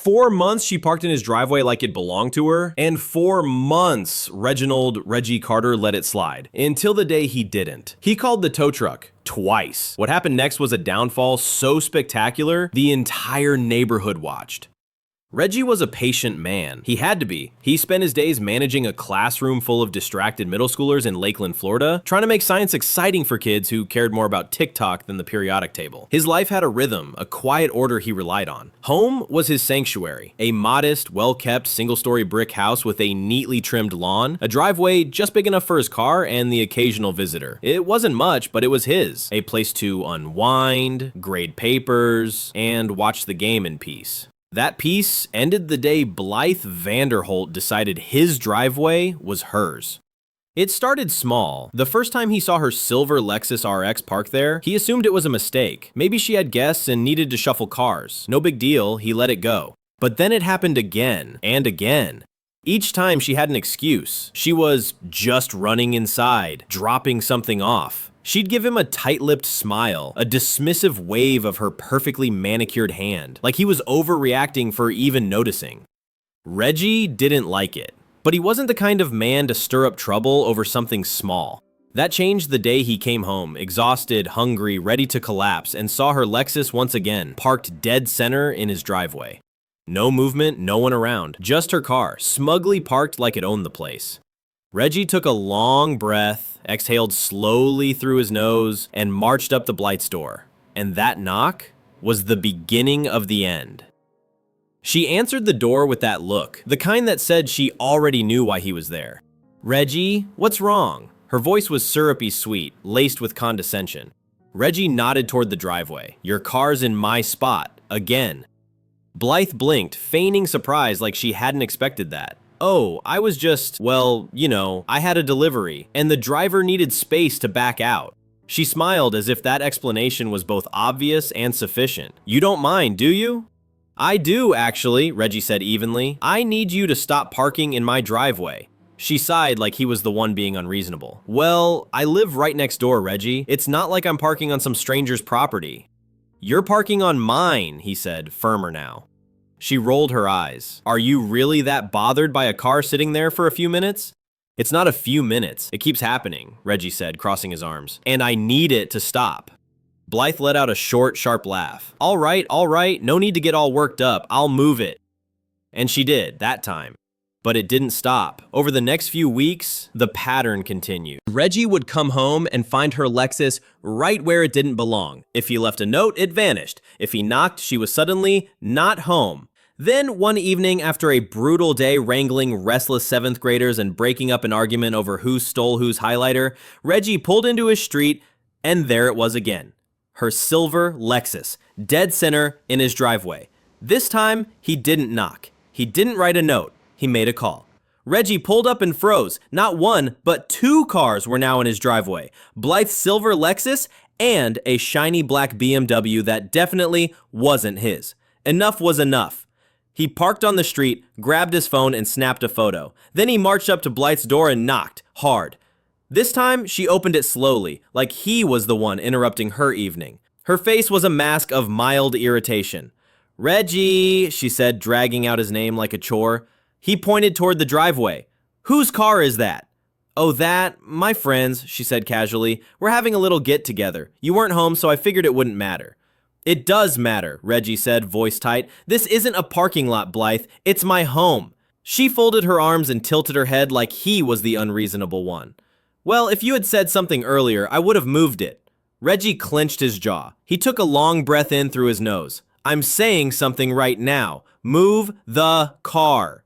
4 months she parked in his driveway like it belonged to her, and 4 months Reginald Reggie Carter let it slide, until the day he didn't. He called the tow truck twice. What happened next was a downfall so spectacular, the entire neighborhood watched. Reggie was a patient man. He had to be. He spent his days managing a classroom full of distracted middle schoolers in Lakeland, Florida, trying to make science exciting for kids who cared more about TikTok than the periodic table. His life had a rhythm, a quiet order he relied on. Home was his sanctuary, a modest, well-kept, single-story brick house with a neatly trimmed lawn, a driveway just big enough for his car, and the occasional visitor. It wasn't much, but it was his. A place to unwind, grade papers, and watch the game in peace. That piece ended the day Blythe Vanderholt decided his driveway was hers. It started small. The first time he saw her silver Lexus RX parked there, he assumed it was a mistake. Maybe she had guests and needed to shuffle cars. No big deal, he let it go. But then it happened again and again. Each time she had an excuse. She was just running inside, dropping something off. She'd give him a tight-lipped smile, a dismissive wave of her perfectly manicured hand, like he was overreacting for even noticing. Reggie didn't like it, but he wasn't the kind of man to stir up trouble over something small. That changed the day he came home, exhausted, hungry, ready to collapse, and saw her Lexus once again, parked dead center in his driveway. No movement, no one around, just her car, smugly parked like it owned the place. Reggie took a long breath, exhaled slowly through his nose, and marched up to Blythe's door. And that knock was the beginning of the end. She answered the door with that look, the kind that said she already knew why he was there. "Reggie, what's wrong?" Her voice was syrupy sweet, laced with condescension. Reggie nodded toward the driveway. "Your car's in my spot, again." Blythe blinked, feigning surprise like she hadn't expected that. "Oh, I was just, well, you know, I had a delivery, and the driver needed space to back out." She smiled as if that explanation was both obvious and sufficient. "You don't mind, do you?" "I do, actually," Reggie said evenly. "I need you to stop parking in my driveway." She sighed like he was the one being unreasonable. "Well, I live right next door, Reggie. It's not like I'm parking on some stranger's property." "You're parking on mine," he said, firmer now. She rolled her eyes. "Are you really that bothered by a car sitting there for a few minutes?" "It's not a few minutes. It keeps happening," Reggie said, crossing his arms. "And I need it to stop." Blythe let out a short, sharp laugh. All right, no need to get all worked up. I'll move it." And she did, that time. But it didn't stop. Over the next few weeks, the pattern continued. Reggie would come home and find her Lexus right where it didn't belong. If he left a note, it vanished. If he knocked, she was suddenly not home. Then, one evening, after a brutal day wrangling restless 7th graders and breaking up an argument over who stole whose highlighter, Reggie pulled into his street, and there it was again. Her silver Lexus, dead center in his driveway. This time, he didn't knock. He didn't write a note. He made a call. Reggie pulled up and froze. Not one, but 2 cars were now in his driveway. Blythe's silver Lexus and a shiny black BMW that definitely wasn't his. Enough was enough. He parked on the street, grabbed his phone, and snapped a photo. Then he marched up to Blythe's door and knocked, hard. This time, she opened it slowly, like he was the one interrupting her evening. Her face was a mask of mild irritation. "Reggie," she said, dragging out his name like a chore. He pointed toward the driveway. "Whose car is that?" "Oh, that? My friend's," she said casually. "We're having a little get-together. You weren't home, so I figured it wouldn't matter." "It does matter," Reggie said, voice tight. "This isn't a parking lot, Blythe. It's my home." She folded her arms and tilted her head like he was the unreasonable one. "Well, if you had said something earlier, I would have moved it." Reggie clenched his jaw. He took a long breath in through his nose. "I'm saying something right now. Move the car."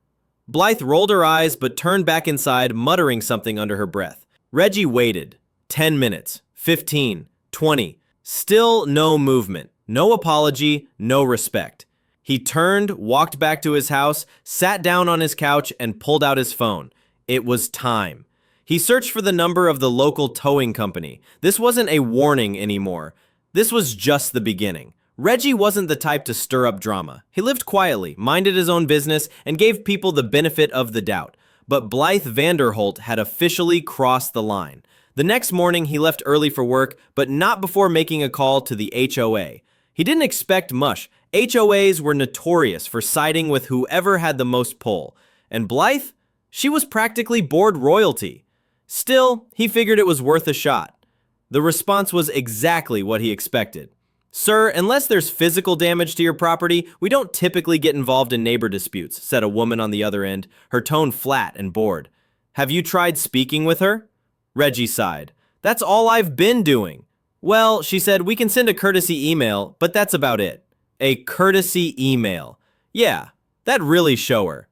Blythe rolled her eyes but turned back inside, muttering something under her breath. Reggie waited. 10 minutes. 15. 20. Still no movement. No apology. No respect. He turned, walked back to his house, sat down on his couch, and pulled out his phone. It was time. He searched for the number of the local towing company. This wasn't a warning anymore. This was just the beginning. Reggie wasn't the type to stir up drama. He lived quietly, minded his own business, and gave people the benefit of the doubt. But Blythe Vanderholt had officially crossed the line. The next morning, he left early for work, but not before making a call to the HOA. He didn't expect much. HOAs were notorious for siding with whoever had the most pull, and Blythe, she was practically board royalty. Still, he figured it was worth a shot. The response was exactly what he expected. "Sir, unless there's physical damage to your property, we don't typically get involved in neighbor disputes," said a woman on the other end, her tone flat and bored. "Have you tried speaking with her?" Reggie sighed. "That's all I've been doing." "Well," she said, "we can send a courtesy email, but that's about it." A courtesy email. Yeah, that'd really show her.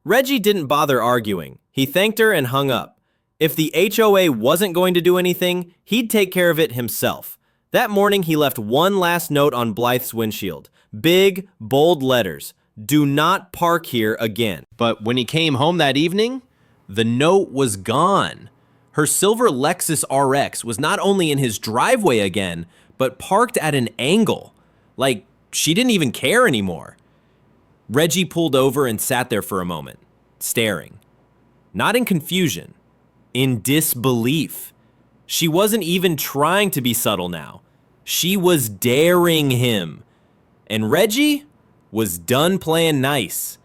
Reggie didn't bother arguing. He thanked her and hung up. If the HOA wasn't going to do anything, he'd take care of it himself. That morning, he left one last note on Blythe's windshield. Big, bold letters. "Do not park here again." But when he came home that evening, the note was gone. Her silver Lexus RX was not only in his driveway again, but parked at an angle. Like, she didn't even care anymore. Reggie pulled over and sat there for a moment, staring. Not in confusion, in disbelief. She wasn't even trying to be subtle now. She was daring him. And Reggie was done playing nice.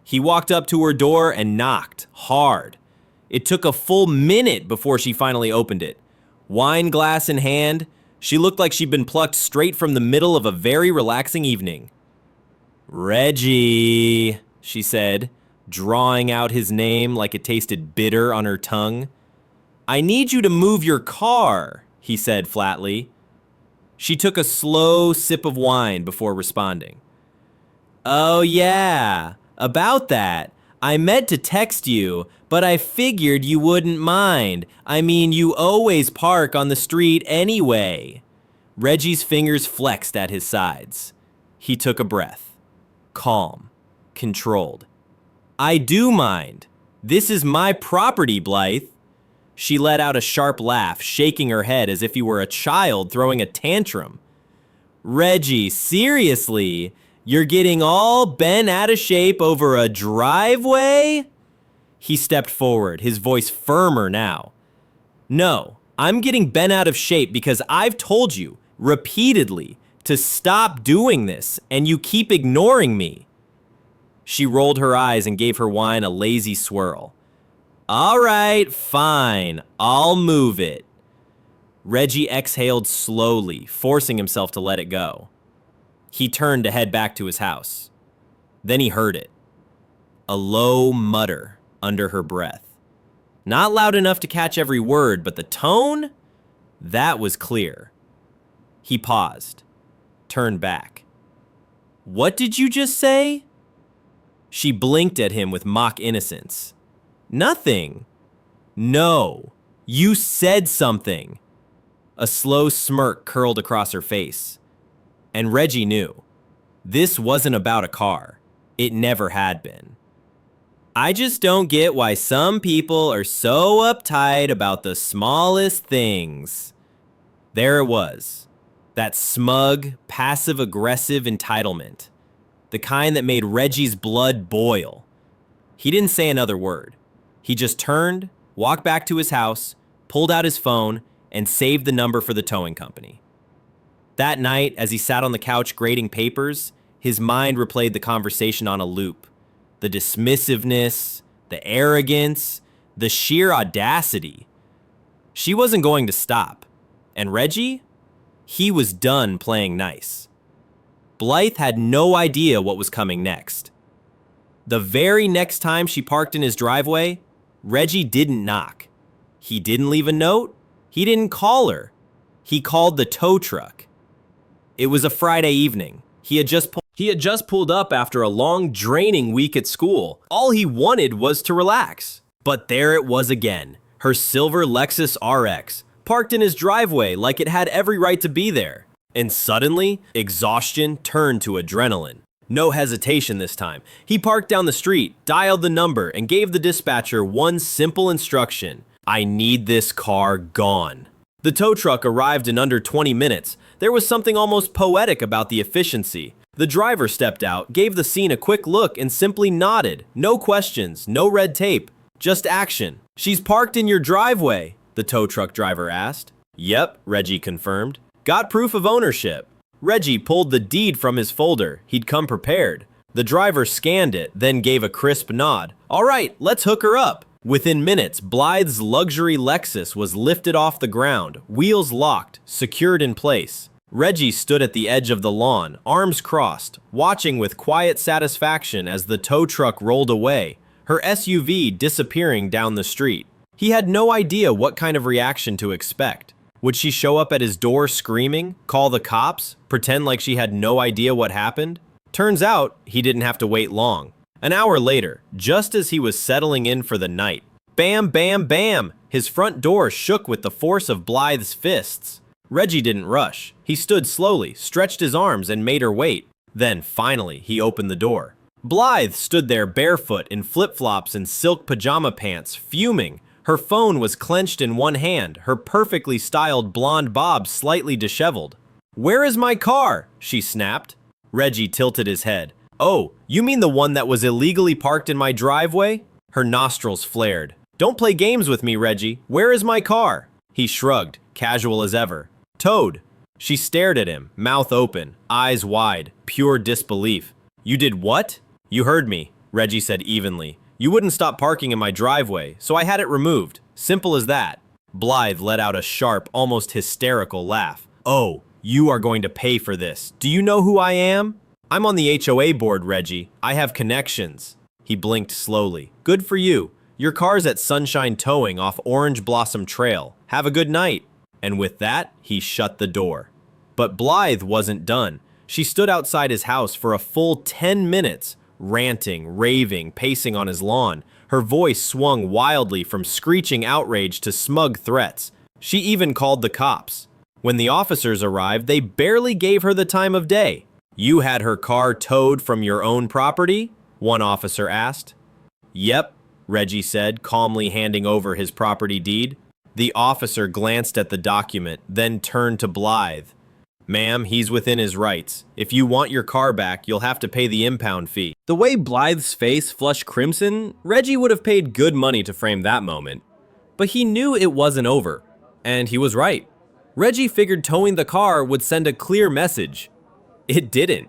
He walked up to her door and knocked hard. It took a full minute before she finally opened it. Wine glass in hand, she looked like she'd been plucked straight from the middle of a very relaxing evening. "Reggie," she said, drawing out his name like it tasted bitter on her tongue. "I need you to move your car," he said flatly. She took a slow sip of wine before responding. "Oh yeah, about that. I meant to text you, but I figured you wouldn't mind. I mean, you always park on the street anyway." Reggie's fingers flexed at his sides. He took a breath. Calm, controlled. "I do mind. This is my property, Blythe." She let out a sharp laugh, shaking her head as if he were a child throwing a tantrum. "Reggie, seriously? You're getting all bent out of shape over a driveway?" He stepped forward, his voice firmer now. "No, I'm getting bent out of shape because I've told you, repeatedly, to stop doing this, and you keep ignoring me." She rolled her eyes and gave her wine a lazy swirl. "All right, fine, I'll move it." Reggie exhaled slowly, forcing himself to let it go. He turned to head back to his house. Then he heard it. A low mutter under her breath. Not loud enough to catch every word, but the tone? That was clear. He paused, turned back. "What did you just say?" She blinked at him with mock innocence. "Nothing." "No, you said something." A slow smirk curled across her face. And Reggie knew. This wasn't about a car. It never had been. "I just don't get why some people are so uptight about the smallest things." There it was. That smug, passive-aggressive entitlement. The kind that made Reggie's blood boil. He didn't say another word. He just turned, walked back to his house, pulled out his phone, and saved the number for the towing company. That night, as he sat on the couch grading papers, his mind replayed the conversation on a loop. The dismissiveness, the arrogance, the sheer audacity. She wasn't going to stop. And Reggie? He was done playing nice. Blythe had no idea what was coming next. The very next time she parked in his driveway, Reggie didn't knock. He didn't leave a note. He didn't call her. He called the tow truck. It was a Friday evening. He had just pulled up after a long, draining week at school. All he wanted was to relax. But there it was again, her silver Lexus RX, parked in his driveway like it had every right to be there. And suddenly, exhaustion turned to adrenaline. No hesitation this time. He parked down the street, dialed the number, and gave the dispatcher one simple instruction. "I need this car gone." The tow truck arrived in under 20 minutes. There was something almost poetic about the efficiency. The driver stepped out, gave the scene a quick look, and simply nodded. No questions, no red tape, just action. "She's parked in your driveway," the tow truck driver asked. "Yep," Reggie confirmed. "Got proof of ownership." Reggie pulled the deed from his folder. He'd come prepared. The driver scanned it, then gave a crisp nod. All right, let's hook her up. Within minutes, Blythe's luxury Lexus was lifted off the ground, wheels locked, secured in place. Reggie stood at the edge of the lawn, arms crossed, watching with quiet satisfaction as the tow truck rolled away, her SUV disappearing down the street. He had no idea what kind of reaction to expect. Would she show up at his door screaming, call the cops, pretend like she had no idea what happened? Turns out, he didn't have to wait long. An hour later, just as he was settling in for the night, bam, bam, bam, his front door shook with the force of Blythe's fists. Reggie didn't rush. He stood slowly, stretched his arms, and made her wait. Then, finally, he opened the door. Blythe stood there barefoot in flip-flops and silk pajama pants, fuming. Her phone was clenched in one hand, her perfectly styled blonde bob slightly disheveled. "Where is my car?" she snapped. Reggie tilted his head. "Oh, you mean the one that was illegally parked in my driveway?" Her nostrils flared. "Don't play games with me, Reggie. Where is my car?" He shrugged, casual as ever. "Towed." She stared at him, mouth open, eyes wide, pure disbelief. "You did what?" "You heard me," Reggie said evenly. "You wouldn't stop parking in my driveway, so I had it removed. Simple as that." Blythe let out a sharp, almost hysterical laugh. "Oh, you are going to pay for this. Do you know who I am?" "I'm on the HOA board, Reggie. I have connections." He blinked slowly. "Good for you. Your car's at Sunshine Towing off Orange Blossom Trail. Have a good night." And with that, he shut the door. But Blythe wasn't done. She stood outside his house for a full 10 minutes, ranting, raving, pacing on his lawn. Her voice swung wildly from screeching outrage to smug threats. She even called the cops. When the officers arrived, they barely gave her the time of day. "You had her car towed from your own property?" one officer asked. "Yep," Reggie said, calmly handing over his property deed. The officer glanced at the document, then turned to Blythe. "Ma'am, he's within his rights. If you want your car back, you'll have to pay the impound fee." The way Blythe's face flushed crimson, Reggie would have paid good money to frame that moment. But he knew it wasn't over. And he was right. Reggie figured towing the car would send a clear message. It didn't.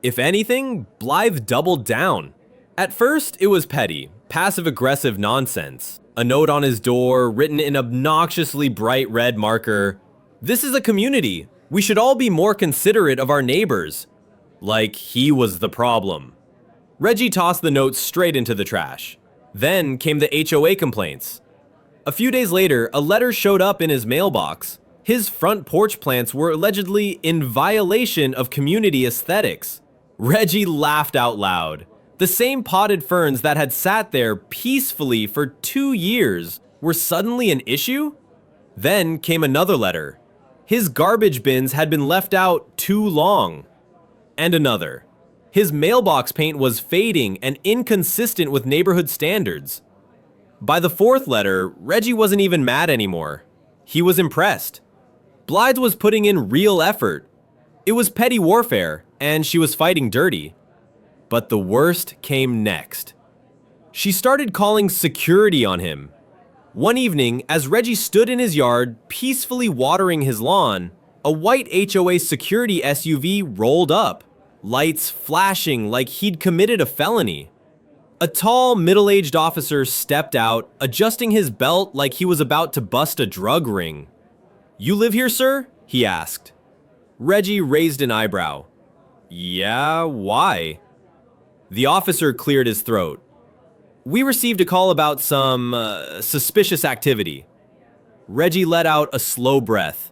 If anything, Blythe doubled down. At first, it was petty, passive-aggressive nonsense. A note on his door, written in obnoxiously bright red marker. "This is a community. We should all be more considerate of our neighbors." Like he was the problem. Reggie tossed the note straight into the trash. Then came the HOA complaints. A few days later, a letter showed up in his mailbox. His front porch plants were allegedly in violation of community aesthetics. Reggie laughed out loud. The same potted ferns that had sat there peacefully for 2 years were suddenly an issue? Then came another letter. His garbage bins had been left out too long. And another. His mailbox paint was fading and inconsistent with neighborhood standards. By the fourth letter, Reggie wasn't even mad anymore. He was impressed. Blythe was putting in real effort. It was petty warfare, and she was fighting dirty. But the worst came next. She started calling security on him. One evening, as Reggie stood in his yard, peacefully watering his lawn, a white HOA security SUV rolled up, lights flashing like he'd committed a felony. A tall, middle-aged officer stepped out, adjusting his belt like he was about to bust a drug ring. "You live here, sir?" he asked. Reggie raised an eyebrow. "Yeah, why?" The officer cleared his throat. "We received a call about some suspicious activity." Reggie let out a slow breath.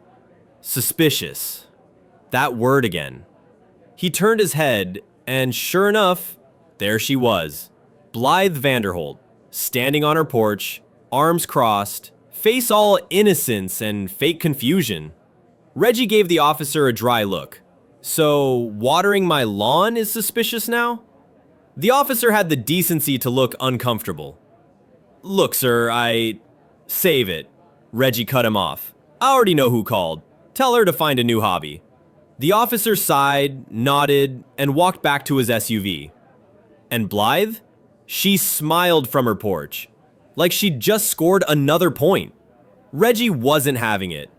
Suspicious. That word again. He turned his head, and sure enough, there she was. Blythe Vanderholt, standing on her porch, arms crossed, face all innocence and fake confusion. Reggie gave the officer a dry look. "So, watering my lawn is suspicious now?" The officer had the decency to look uncomfortable. "Look, sir, Save it." Reggie cut him off. "I already know who called. Tell her to find a new hobby." The officer sighed, nodded, and walked back to his SUV. And Blythe? She smiled from her porch, like she'd just scored another point. Reggie wasn't having it.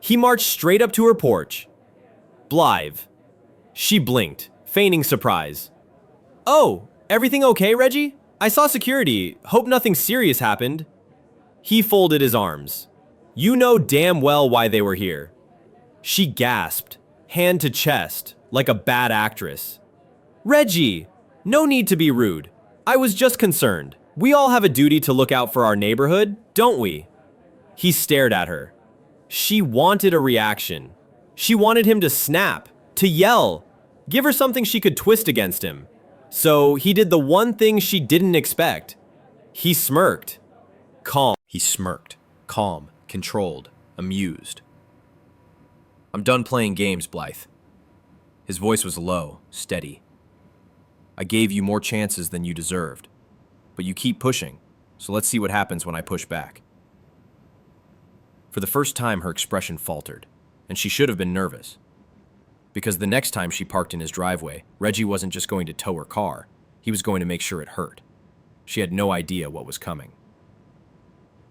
He marched straight up to her porch. Blythe. She blinked, feigning surprise. Oh, everything okay, Reggie? I saw security. Hope nothing serious happened. He folded his arms. You know damn well why they were here. She gasped, hand to chest, like a bad actress. Reggie, no need to be rude. I was just concerned. We all have a duty to look out for our neighborhood, don't we? He stared at her. She wanted a reaction. She wanted him to snap, to yell, give her something she could twist against him. So he did the one thing she didn't expect. He smirked. Calm. He smirked. Calm, controlled, amused. I'm done playing games, Blythe. His voice was low, steady. I gave you more chances than you deserved. But you keep pushing, so let's see what happens when I push back. For the first time, her expression faltered, and she should have been nervous. Because the next time she parked in his driveway, Reggie wasn't just going to tow her car, he was going to make sure it hurt. She had no idea what was coming.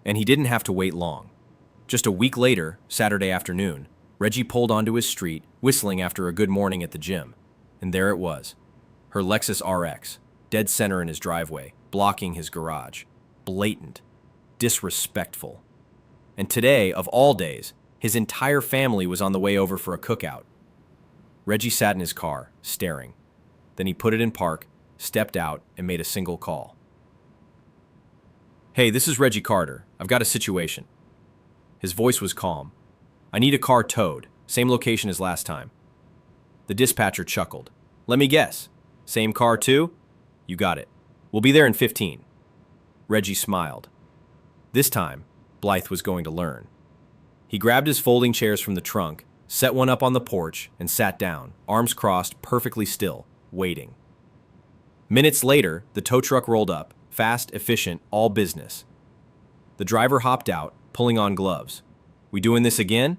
And he didn't have to wait long. Just a week later, Saturday afternoon, Reggie pulled onto his street, whistling after a good morning at the gym. And there it was, her Lexus RX, dead center in his driveway, blocking his garage. Blatant. Disrespectful. And today, of all days, his entire family was on the way over for a cookout. Reggie sat in his car, staring. Then he put it in park, stepped out, and made a single call. Hey, this is Reggie Carter. I've got a situation. His voice was calm. I need a car towed, same location as last time. The dispatcher chuckled. Let me guess. Same car too? You got it. We'll be there in 15. Reggie smiled. This time, Blythe was going to learn. He grabbed his folding chairs from the trunk, set one up on the porch, and sat down, arms crossed, perfectly still, waiting. Minutes later, the tow truck rolled up, fast, efficient, all business. The driver hopped out, pulling on gloves. We doing this again?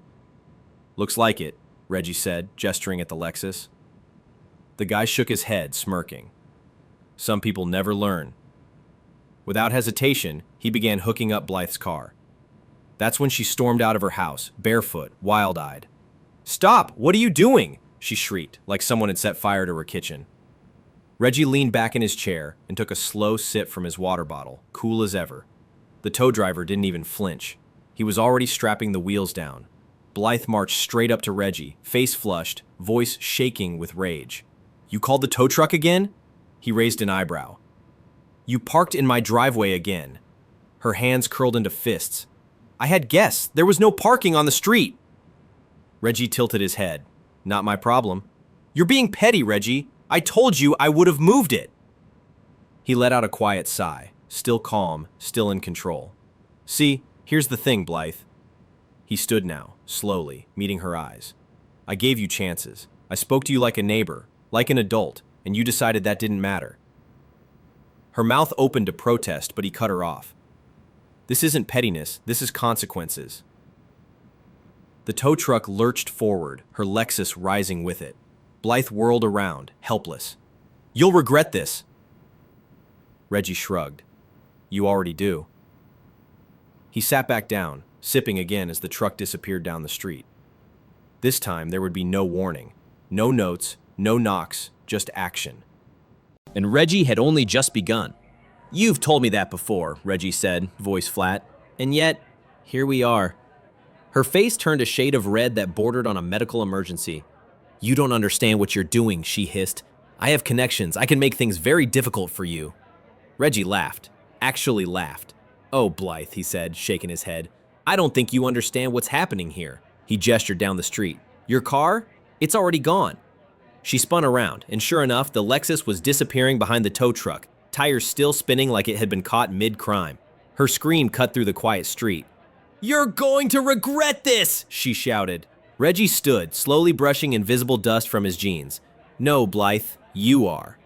Looks like it, Reggie said, gesturing at the Lexus. The guy shook his head, smirking. Some people never learn. Without hesitation, he began hooking up Blythe's car. That's when she stormed out of her house, barefoot, wild-eyed. Stop! What are you doing? She shrieked, like someone had set fire to her kitchen. Reggie leaned back in his chair and took a slow sip from his water bottle, cool as ever. The tow driver didn't even flinch. He was already strapping the wheels down. Blythe marched straight up to Reggie, face flushed, voice shaking with rage. You called the tow truck again? He raised an eyebrow. You parked in my driveway again. Her hands curled into fists. I had guests. There was no parking on the street. Reggie tilted his head. Not my problem. You're being petty, Reggie. I told you I would have moved it. He let out a quiet sigh, still calm, still in control. See, here's the thing, Blythe. He stood now, slowly, meeting her eyes. I gave you chances. I spoke to you like a neighbor, like an adult, and you decided that didn't matter. Her mouth opened to protest, but he cut her off. This isn't pettiness, this is consequences. The tow truck lurched forward, her Lexus rising with it. Blythe whirled around, helpless. You'll regret this. Reggie shrugged. You already do. He sat back down, sipping again as the truck disappeared down the street. This time there would be no warning, no notes, no knocks, just action. And Reggie had only just begun. You've told me that before, Reggie said, voice flat. And yet, here we are. Her face turned a shade of red that bordered on a medical emergency. You don't understand what you're doing, she hissed. I have connections. I can make things very difficult for you. Reggie laughed. Actually laughed. Oh, Blythe, he said, shaking his head. I don't think you understand what's happening here. He gestured down the street. Your car? It's already gone. She spun around, and sure enough, the Lexus was disappearing behind the tow truck, tires still spinning like it had been caught mid-crime. Her scream cut through the quiet street. You're going to regret this, she shouted. Reggie stood, slowly brushing invisible dust from his jeans. No, Blythe, you are.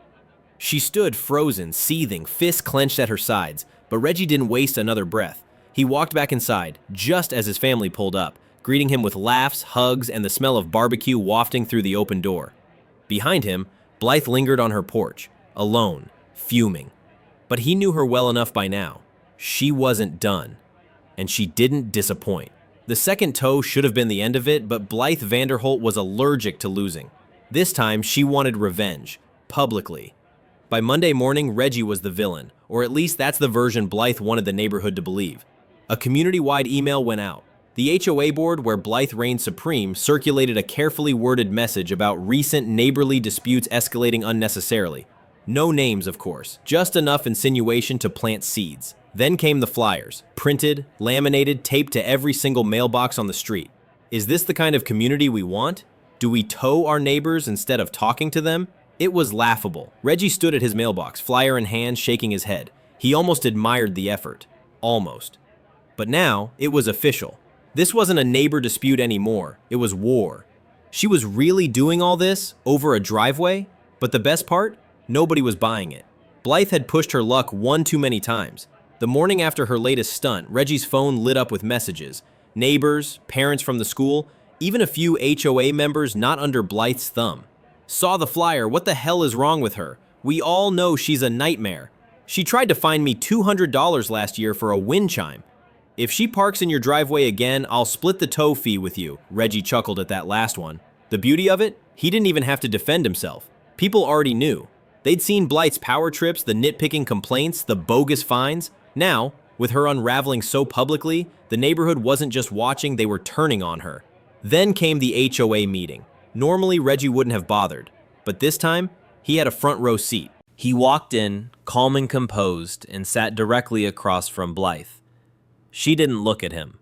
She stood frozen, seething, fists clenched at her sides, but Reggie didn't waste another breath. He walked back inside, just as his family pulled up, greeting him with laughs, hugs, and the smell of barbecue wafting through the open door. Behind him, Blythe lingered on her porch, alone, fuming. But he knew her well enough by now. She wasn't done. And she didn't disappoint. The second toe should have been the end of it, but Blythe Vanderholt was allergic to losing. This time, she wanted revenge, publicly. By Monday morning, Reggie was the villain, or at least that's the version Blythe wanted the neighborhood to believe. A community-wide email went out. The HOA board, where Blythe reigned supreme, circulated a carefully worded message about recent neighborly disputes escalating unnecessarily. No names, of course, just enough insinuation to plant seeds. Then came the flyers, printed, laminated, taped to every single mailbox on the street. Is this the kind of community we want? Do we tow our neighbors instead of talking to them? It was laughable. Reggie stood at his mailbox, flyer in hand, shaking his head. He almost admired the effort. Almost. But now, it was official. This wasn't a neighbor dispute anymore. It was war. She was really doing all this over a driveway? But the best part? Nobody was buying it. Blythe had pushed her luck one too many times. The morning after her latest stunt, Reggie's phone lit up with messages. Neighbors, parents from the school, even a few HOA members not under Blythe's thumb. Saw the flyer, what the hell is wrong with her? We all know she's a nightmare. She tried to fine me $200 last year for a wind chime. If she parks in your driveway again, I'll split the tow fee with you, Reggie chuckled at that last one. The beauty of it? He didn't even have to defend himself. People already knew. They'd seen Blythe's power trips, the nitpicking complaints, the bogus fines. Now, with her unraveling so publicly, the neighborhood wasn't just watching, they were turning on her. Then came the HOA meeting. Normally, Reggie wouldn't have bothered, but this time, he had a front row seat. He walked in, calm and composed, and sat directly across from Blythe. She didn't look at him.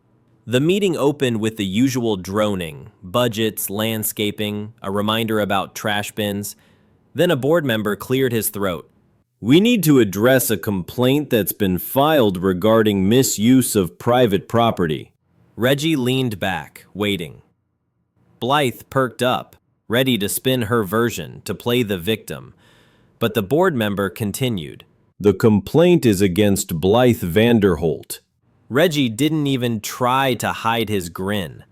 The meeting opened with the usual droning, budgets, landscaping, a reminder about trash bins. Then a board member cleared his throat. We need to address a complaint that's been filed regarding misuse of private property. Reggie leaned back, waiting. Blythe perked up, ready to spin her version, to play the victim. But the board member continued. The complaint is against Blythe Vanderholt. Reggie didn't even try to hide his grin.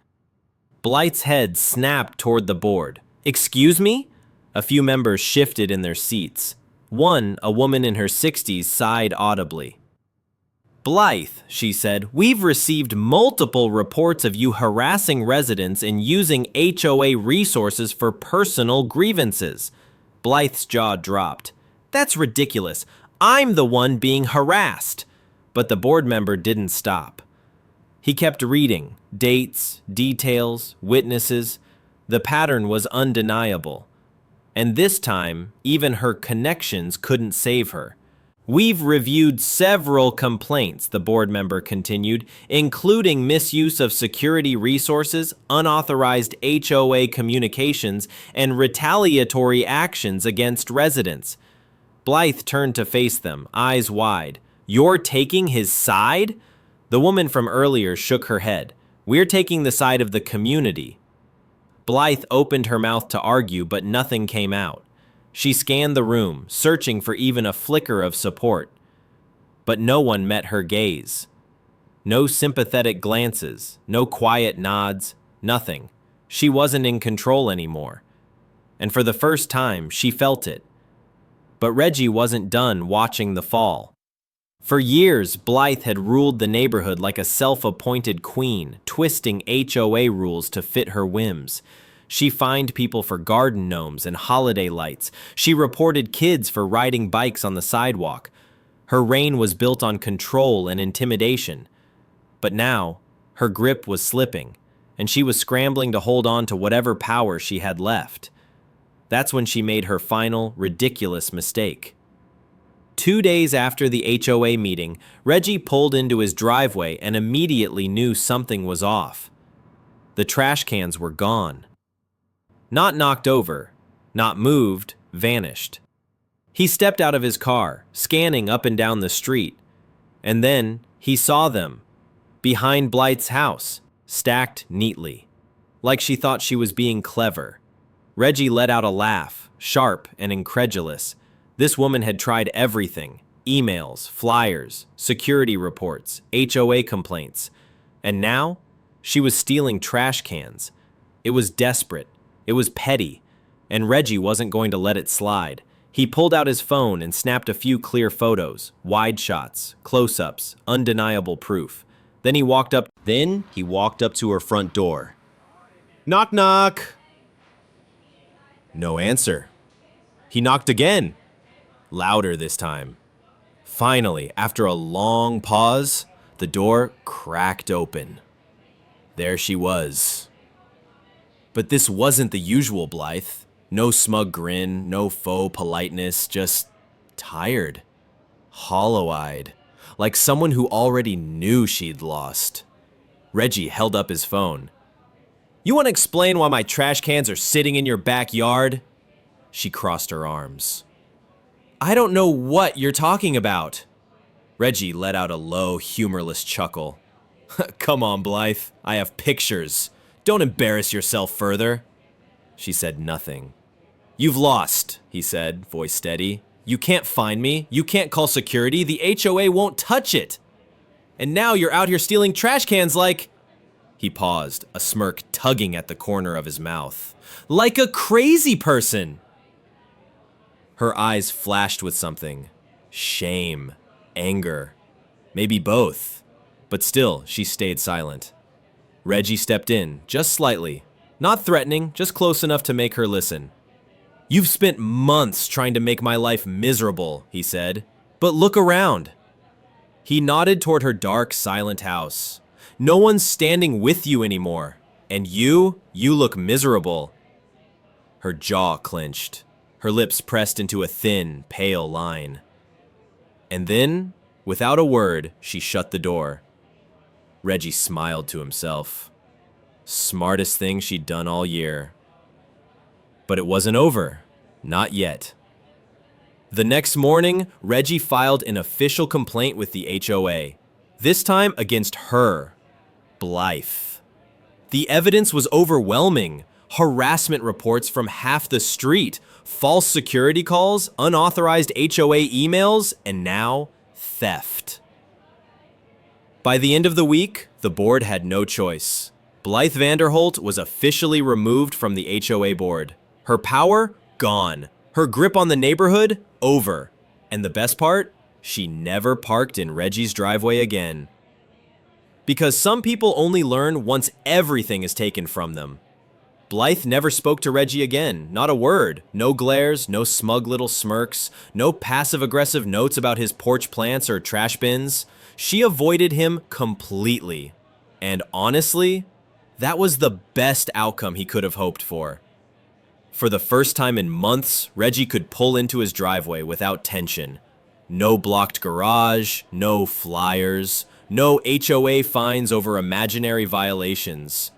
Blythe's head snapped toward the board. Excuse me? A few members shifted in their seats. One, a woman in her 60s, sighed audibly. Blythe, she said, we've received multiple reports of you harassing residents and using HOA resources for personal grievances. Blythe's jaw dropped. That's ridiculous. I'm the one being harassed. But the board member didn't stop. He kept reading, dates, details, witnesses. The pattern was undeniable. And this time, even her connections couldn't save her. We've reviewed several complaints, the board member continued, including misuse of security resources, unauthorized HOA communications, and retaliatory actions against residents. Blythe turned to face them, eyes wide. You're taking his side? The woman from earlier shook her head. We're taking the side of the community. Blythe opened her mouth to argue, but nothing came out. She scanned the room, searching for even a flicker of support. But no one met her gaze. No sympathetic glances, no quiet nods, nothing. She wasn't in control anymore. And for the first time, she felt it. But Reggie wasn't done watching the fall. For years, Blythe had ruled the neighborhood like a self-appointed queen, twisting HOA rules to fit her whims. She fined people for garden gnomes and holiday lights. She reported kids for riding bikes on the sidewalk. Her reign was built on control and intimidation. But now, her grip was slipping, and she was scrambling to hold on to whatever power she had left. That's when she made her final, ridiculous mistake. 2 days after the HOA meeting, Reggie pulled into his driveway and immediately knew something was off. The trash cans were gone. Not knocked over, not moved, vanished. He stepped out of his car, scanning up and down the street, and then he saw them, behind Blythe's house, stacked neatly, like she thought she was being clever. Reggie let out a laugh, sharp and incredulous. This woman had tried everything: emails, flyers, security reports, HOA complaints, and now she was stealing trash cans. It was desperate. It was petty, and Reggie wasn't going to let it slide. He pulled out his phone and snapped a few clear photos, wide shots, close-ups, undeniable proof. Then he walked up to her front door. Knock, knock. No answer. He knocked again, louder this time. Finally, after a long pause, the door cracked open. There she was. But this wasn't the usual Blythe. No smug grin, no faux politeness, just tired, hollow-eyed, like someone who already knew she'd lost. Reggie held up his phone. "You want to explain why my trash cans are sitting in your backyard?" She crossed her arms. "I don't know what you're talking about." Reggie let out a low, humorless chuckle. "Come on, Blythe. I have pictures. Don't embarrass yourself further." She said nothing. "You've lost," he said, voice steady. "You can't find me. You can't call security. The HOA won't touch it. And now you're out here stealing trash cans like..." He paused, a smirk tugging at the corner of his mouth. "Like a crazy person." Her eyes flashed with something. Shame, anger, maybe both. But still, she stayed silent. Reggie stepped in, just slightly. Not threatening, just close enough to make her listen. "You've spent months trying to make my life miserable," he said. "But look around." He nodded toward her dark, silent house. "No one's standing with you anymore. And you look miserable." Her jaw clenched. Her lips pressed into a thin, pale line. And then, without a word, she shut the door. Reggie smiled to himself. Smartest thing she'd done all year. But it wasn't over. Not yet. The next morning, Reggie filed an official complaint with the HOA. This time against her, Blythe. The evidence was overwhelming. Harassment reports from half the street, false security calls, unauthorized HOA emails, and now theft. By the end of the week, the board had no choice. Blythe Vanderholt was officially removed from the HOA board. Her power, gone. Her grip on the neighborhood, over. And the best part? She never parked in Reggie's driveway again. Because some people only learn once everything is taken from them. Blythe never spoke to Reggie again, not a word. No glares, no smug little smirks, no passive-aggressive notes about his porch plants or trash bins. She avoided him completely. And honestly, that was the best outcome he could have hoped for. For the first time in months, Reggie could pull into his driveway without tension. No blocked garage, no flyers, no HOA fines over imaginary violations.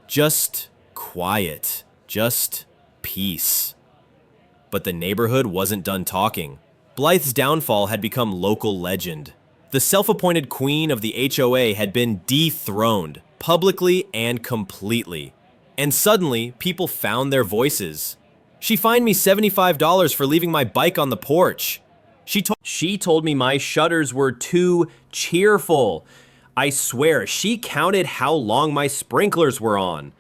Just quiet, just peace. But the neighborhood wasn't done talking. Blythe's downfall had become local legend. The self-appointed queen of the HOA had been dethroned, publicly and completely. And suddenly, people found their voices. "She fined me $75 for leaving my bike on the porch. She told me my shutters were too cheerful. I swear, she counted how long my sprinklers were on."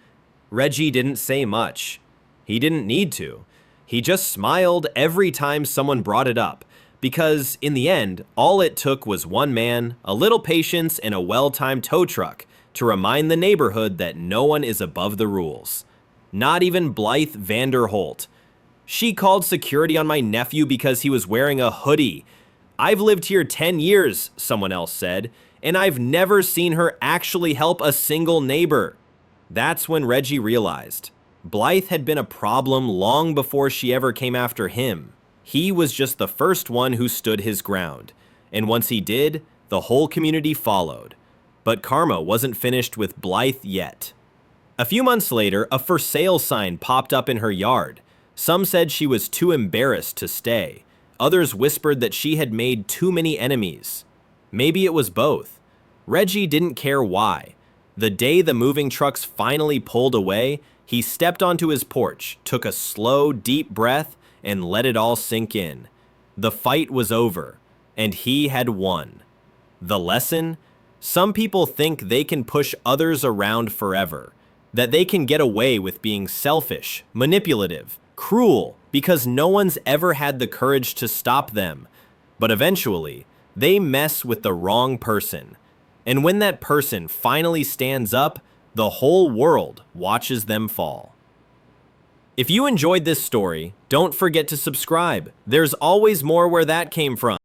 Reggie didn't say much. He didn't need to. He just smiled every time someone brought it up, because in the end, all it took was one man, a little patience, and a well-timed tow truck to remind the neighborhood that no one is above the rules. Not even Blythe Vanderholt. "She called security on my nephew because he was wearing a hoodie. I've lived here 10 years, someone else said, and I've never seen her actually help a single neighbor." That's when Reggie realized Blythe had been a problem long before she ever came after him. He was just the first one who stood his ground, and once he did, the whole community followed. But karma wasn't finished with Blythe yet. A few months later, a for sale sign popped up in her yard. Some said she was too embarrassed to stay. Others whispered that she had made too many enemies. Maybe it was both. Reggie didn't care why. The day the moving trucks finally pulled away, he stepped onto his porch, took a slow, deep breath, and let it all sink in. The fight was over, and he had won. The lesson? Some people think they can push others around forever, that they can get away with being selfish, manipulative, cruel, because no one's ever had the courage to stop them. But eventually, they mess with the wrong person. And when that person finally stands up, the whole world watches them fall. If you enjoyed this story, don't forget to subscribe. There's always more where that came from.